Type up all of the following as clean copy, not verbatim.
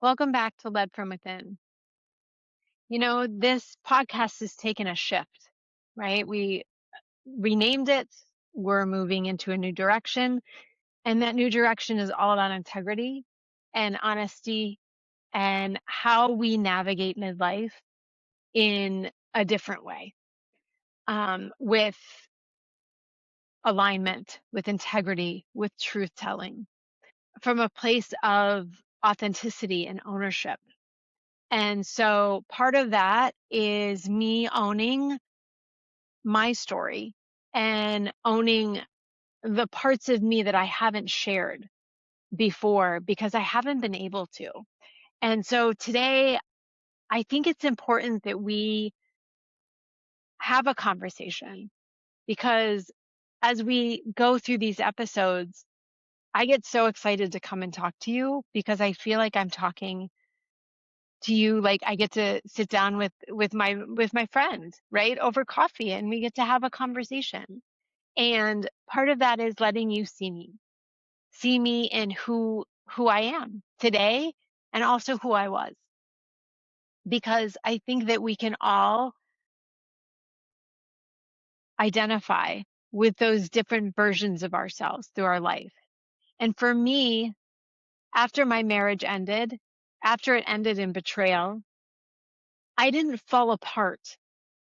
Welcome back to Led from Within. This podcast has taken a shift, right? We renamed it. We're moving into a new direction. And that new direction is all about integrity and honesty and how we navigate midlife in a different way, with alignment, with integrity, with truth telling, from a place of authenticity and ownership. And so part of that is me owning my story and owning the parts of me that I haven't shared before because I haven't been able to. And so today, I think it's important that we have a conversation because as we go through these episodes, I get so excited to come and talk to you because I feel like I'm talking to you, like I get to sit down with my friend, right, over coffee, and we get to have a conversation. And part of that is letting you see me in who I am today and also who I was, because I think that we can all identify with those different versions of ourselves through our life. And for me, after my marriage ended, after it ended in betrayal, I didn't fall apart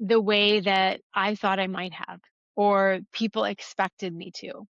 the way that I thought I might have or people expected me to.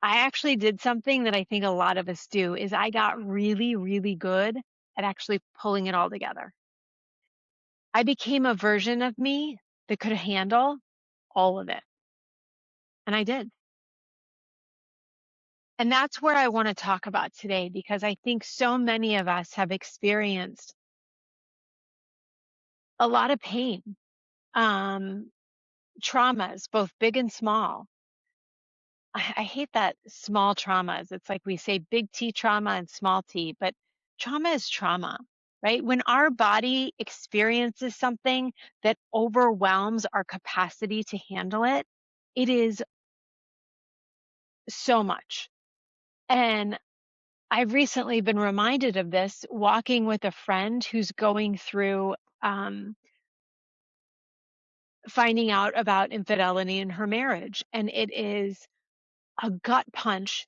I actually did something that I think a lot of us do is I got really, really good at actually pulling it all together. I became a version of me that could handle all of it. And I did. And that's where I want to talk about today, because I think so many of us have experienced a lot of pain, um, traumas, both big and small. I hate that small traumas. It's like we say big T trauma and small t, but trauma is trauma, right? When our body experiences something that overwhelms our capacity to handle it, it is so much. And I've recently been reminded of this walking with a friend who's going through finding out about infidelity in her marriage. And it is a gut punch.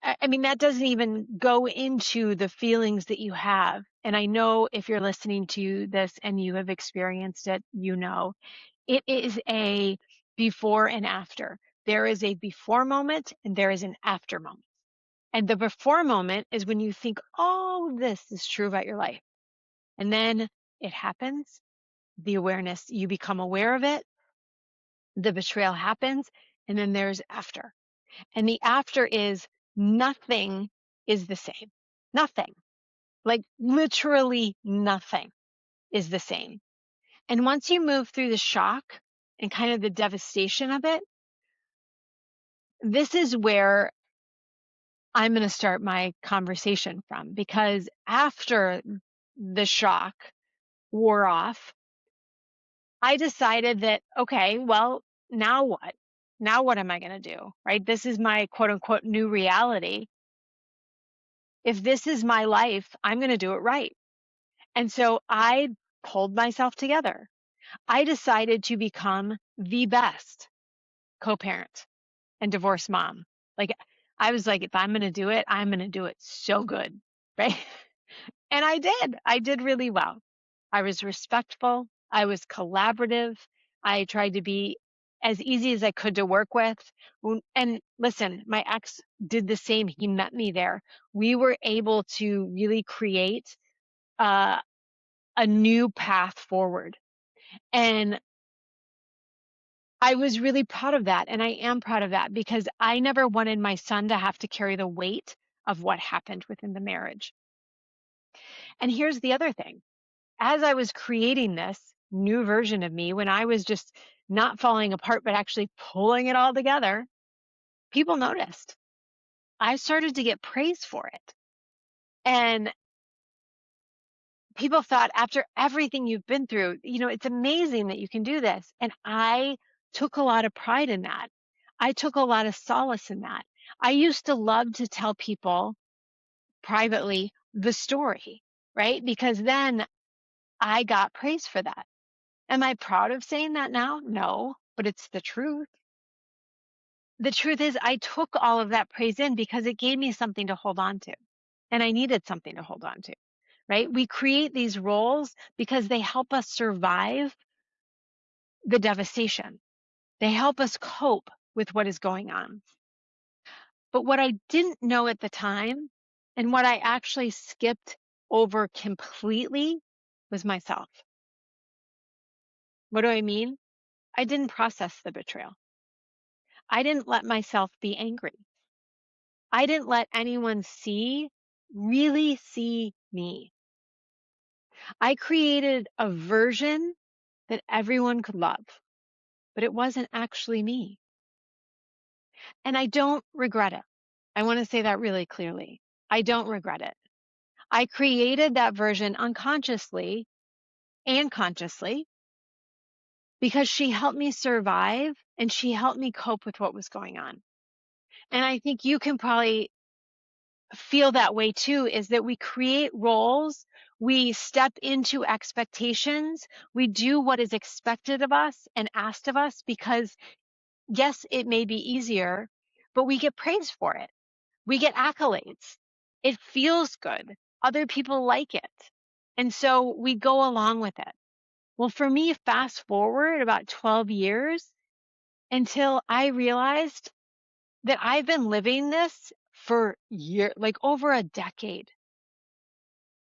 I mean, that doesn't even go into the feelings that you have. And I know if you're listening to this and you have experienced it, it is a before and after. There is a before moment and there is an after moment. And the before moment is when you think, oh, this is true about your life. And then it happens, the awareness, you become aware of it, the betrayal happens, and then there's after. And the after is nothing is the same. Nothing. Like literally nothing is the same. And once you move through the shock and kind of the devastation of it, this is where I'm going to start my conversation from, because after the shock wore off, I decided that, okay, well, now what? Now what am I going to do? Right? This is my quote unquote new reality. If this is my life, I'm going to do it right. And so I pulled myself together. I decided to become the best co-parent and divorced mom. Like, I was like, if I'm going to do it, I'm going to do it so good. Right. And I did. I did really well. I was respectful. I was collaborative. I tried to be as easy as I could to work with. And listen, my ex did the same. He met me there. We were able to really create uh, a new path forward. And I was really proud of that. And I am proud of that because I never wanted my son to have to carry the weight of what happened within the marriage. And here's the other thing. As I was creating this new version of me, when I was just not falling apart, but actually pulling it all together, people noticed. I started to get praise for it. And people thought, after everything you've been through, it's amazing that you can do this. And I took a lot of pride in that. I took a lot of solace in that. I used to love to tell people, privately the story, right? Because then I got praise for that. Am I proud of saying that now? No, but it's the truth. The truth is, I took all of that praise in because it gave me something to hold on to. And I needed something to hold on to, right? We create these roles because they help us survive the devastation. They help us cope with what is going on. But what I didn't know at the time, and what I actually skipped over completely, was myself. What do I mean? I didn't process the betrayal. I didn't let myself be angry. I didn't let anyone really see me. I created a version that everyone could love, but it wasn't actually me. And I don't regret it. I want to say that really clearly. I don't regret it. I created that version unconsciously and consciously because she helped me survive and she helped me cope with what was going on. And I think you can probably feel that way too, is that we create roles, we step into expectations, we do what is expected of us and asked of us because, yes, it may be easier, but we get praise for it. We get accolades. It feels good. Other people like it. And so we go along with it. Well, for me, fast forward about 12 years until I realized that I've been living this for years, like over a decade.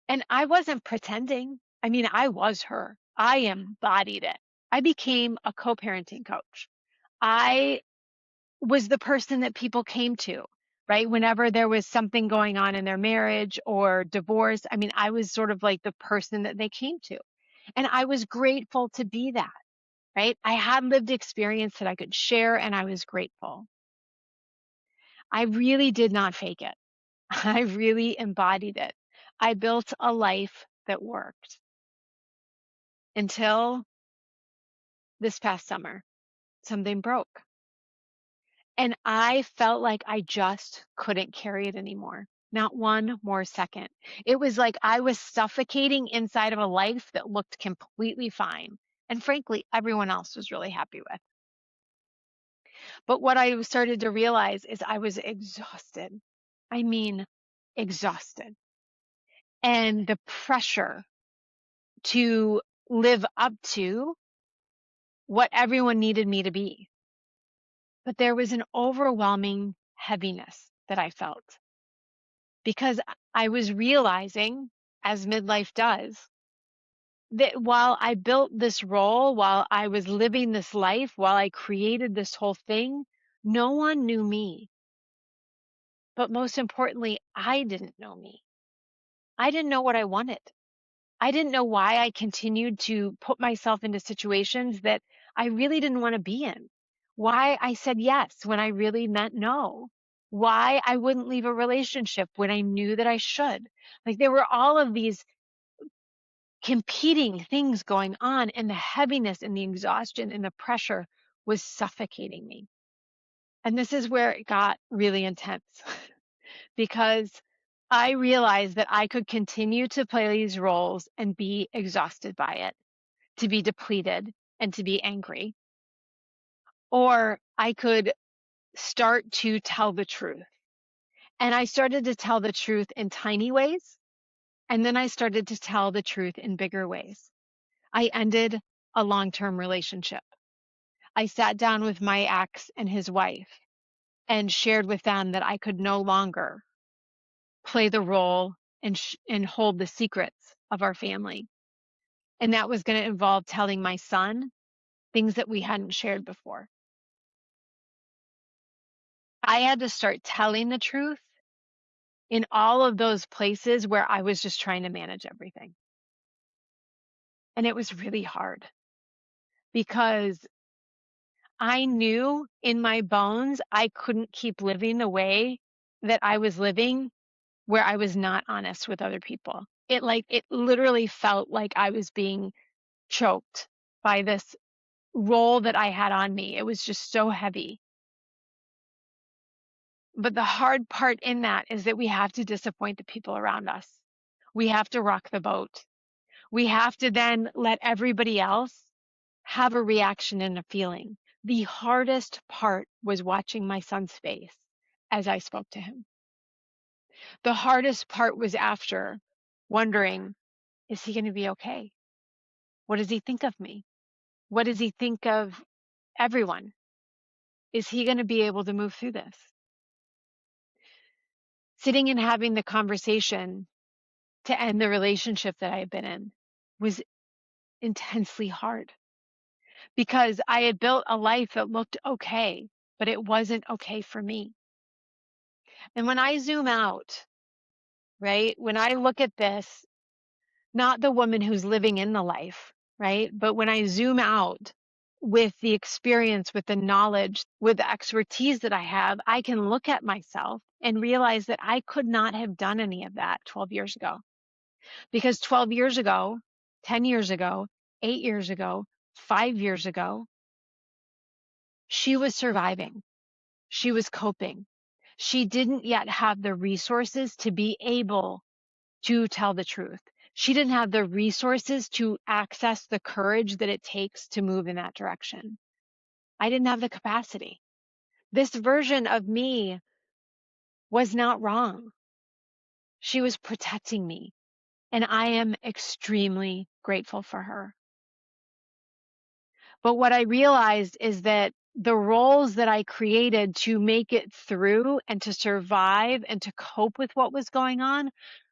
And I wasn't pretending. I mean, I was her. I embodied it. I became a co-parenting coach. I was the person that people came to, right? Whenever there was something going on in their marriage or divorce, I mean, I was sort of like the person that they came to. And I was grateful to be that, right? I had lived experience that I could share, and I was grateful. I really did not fake it. I really embodied it. I built a life that worked until this past summer. Something broke. And I felt like I just couldn't carry it anymore. Not one more second. It was like I was suffocating inside of a life that looked completely fine. And frankly, everyone else was really happy with. But what I started to realize is I was exhausted. I mean, exhausted. And the pressure to live up to what everyone needed me to be. But there was an overwhelming heaviness that I felt because I was realizing, as midlife does, that while I built this role, while I was living this life, while I created this whole thing, no one knew me. But most importantly, I didn't know me. I didn't know what I wanted. I didn't know why I continued to put myself into situations that I really didn't want to be in. Why I said yes when I really meant no. Why I wouldn't leave a relationship when I knew that I should. Like there were all of these competing things going on, and the heaviness and the exhaustion and the pressure was suffocating me. And this is where it got really intense because I realized that I could continue to play these roles and be exhausted by it, to be depleted and to be angry. Or I could start to tell the truth. And I started to tell the truth in tiny ways. And then I started to tell the truth in bigger ways. I ended a long-term relationship. I sat down with my ex and his wife and shared with them that I could no longer play the role and hold the secrets of our family. And that was going to involve telling my son things that we hadn't shared before. I had to start telling the truth in all of those places where I was just trying to manage everything. And it was really hard because I knew in my bones I couldn't keep living the way that I was living where I was not honest with other people. It literally felt like I was being choked by this role that I had on me. It was just so heavy. But the hard part in that is that we have to disappoint the people around us. We have to rock the boat. We have to then let everybody else have a reaction and a feeling. The hardest part was watching my son's face as I spoke to him. The hardest part was after wondering, is he going to be okay? What does he think of me? What does he think of everyone? Is he going to be able to move through this? Sitting and having the conversation to end the relationship that I had been in was intensely hard because I had built a life that looked okay, but it wasn't okay for me. And when I zoom out, right, when I look at this, not the woman who's living in the life, right, but when I zoom out with the experience, with the knowledge, with the expertise that I have, I can look at myself and realize that I could not have done any of that 12 years ago. Because 12 years ago, 10 years ago, 8 years ago, 5 years ago, she was surviving. She was coping. She didn't yet have the resources to be able to tell the truth. She didn't have the resources to access the courage that it takes to move in that direction. I didn't have the capacity. This version of me was not wrong. She was protecting me, and I am extremely grateful for her. But what I realized is that the roles that I created to make it through and to survive and to cope with what was going on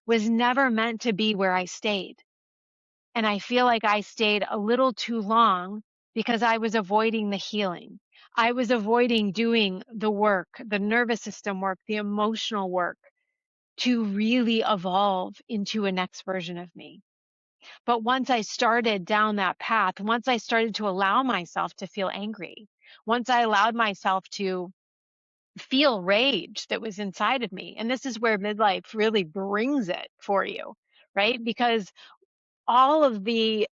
was never meant to be where I stayed. And I feel like I stayed a little too long because I was avoiding the healing. I was avoiding doing the work, the nervous system work, the emotional work to really evolve into a next version of me. But once I started down that path, once I started to allow myself to feel angry, once I allowed myself to feel rage that was inside of me, and this is where midlife really brings it for you, right? Because all of the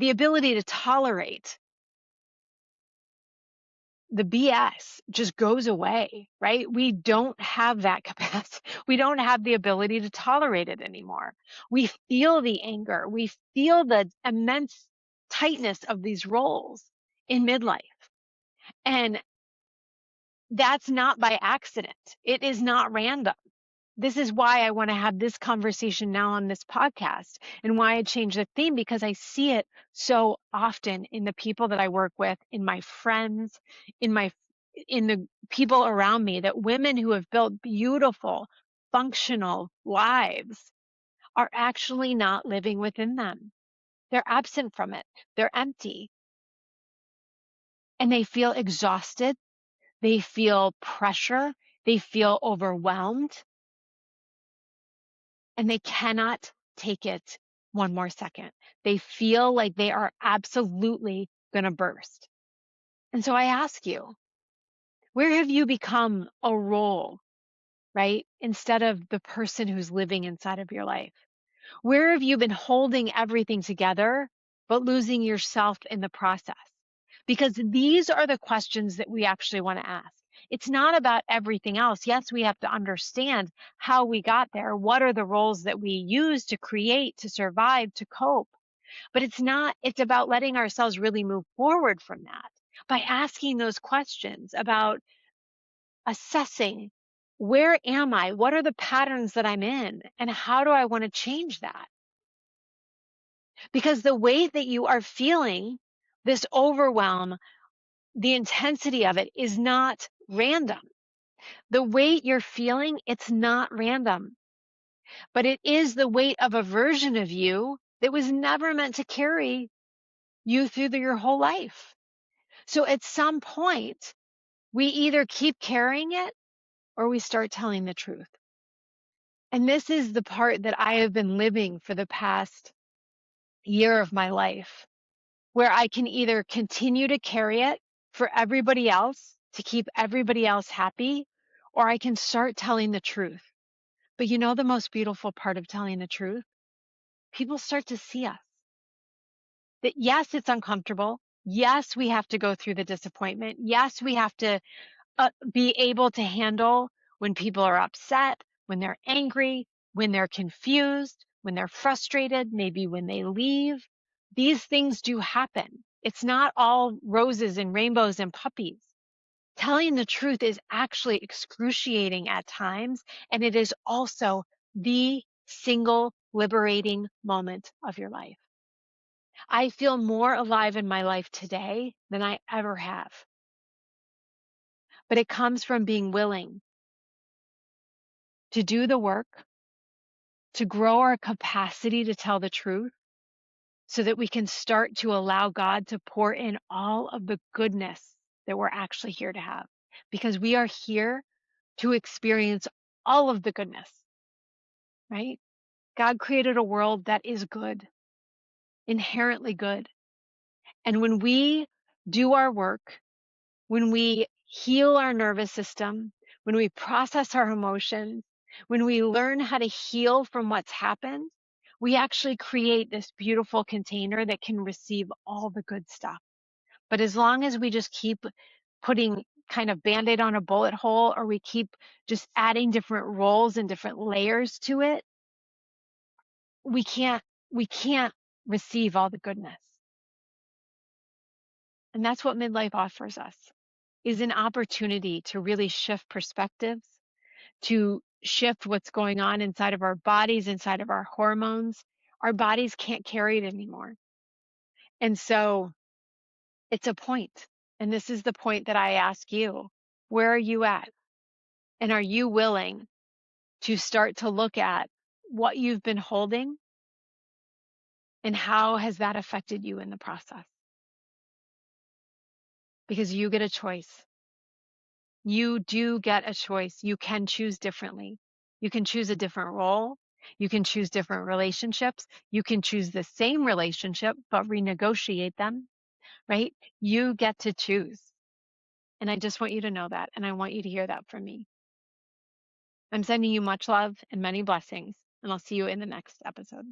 ability to tolerate the BS just goes away, right? We don't have that capacity. We don't have the ability to tolerate it anymore. We feel the anger. We feel the immense tightness of these roles in midlife. And that's not by accident. It is not random. This is why I want to have this conversation now on this podcast and why I changed the theme, because I see it so often in the people that I work with, in my friends, in the people around me, that women who have built beautiful, functional lives are actually not living within them. They're absent from it. They're empty. And they feel exhausted. They feel pressure. They feel overwhelmed. And they cannot take it one more second. They feel like they are absolutely going to burst. And so I ask you, where have you become a role, right? Instead of the person who's living inside of your life? Where have you been holding everything together, but losing yourself in the process? Because these are the questions that we actually want to ask. It's not about everything else. Yes, we have to understand how we got there. What are the roles that we use to create, to survive, to cope? But it's about letting ourselves really move forward from that by asking those questions about assessing, where am I? What are the patterns that I'm in? And how do I want to change that? Because the way that you are feeling this overwhelm, the intensity of it is not random. The weight you're feeling, it's not random, but it is the weight of a version of you that was never meant to carry you through your whole life. So at some point, we either keep carrying it or we start telling the truth. And this is the part that I have been living for the past year of my life, where I can either continue to carry it for everybody else to keep everybody else happy, or I can start telling the truth. But you know, the most beautiful part of telling the truth, people start to see us. That yes, it's uncomfortable. Yes, we have to go through the disappointment. Yes, we have to be able to handle when people are upset, when they're angry, when they're confused, when they're frustrated, maybe when they leave. These things do happen. It's not all roses and rainbows and puppies. Telling the truth is actually excruciating at times, and it is also the single liberating moment of your life. I feel more alive in my life today than I ever have. But it comes from being willing to do the work, to grow our capacity to tell the truth, so that we can start to allow God to pour in all of the goodness that we're actually here to have. Because we are here to experience all of the goodness, right? God created a world that is good, inherently good. And when we do our work, when we heal our nervous system, when we process our emotions, when we learn how to heal from what's happened, we actually create this beautiful container that can receive all the good stuff. But as long as we just keep putting kind of Band-Aid on a bullet hole, or we keep just adding different roles and different layers to it, we can't receive all the goodness. And that's what midlife offers us, is an opportunity to really shift perspectives, to shift what's going on inside of our bodies, inside of our hormones. Our bodies can't carry it anymore. And so it's a point. And this is the point that I ask you. Where are you at? And are you willing to start to look at what you've been holding and how has that affected you in the process? Because you get a choice. You do get a choice. You can choose differently. You can choose a different role. You can choose different relationships. You can choose the same relationship, but renegotiate them, right? You get to choose. And I just want you to know that. And I want you to hear that from me. I'm sending you much love and many blessings. And I'll see you in the next episode.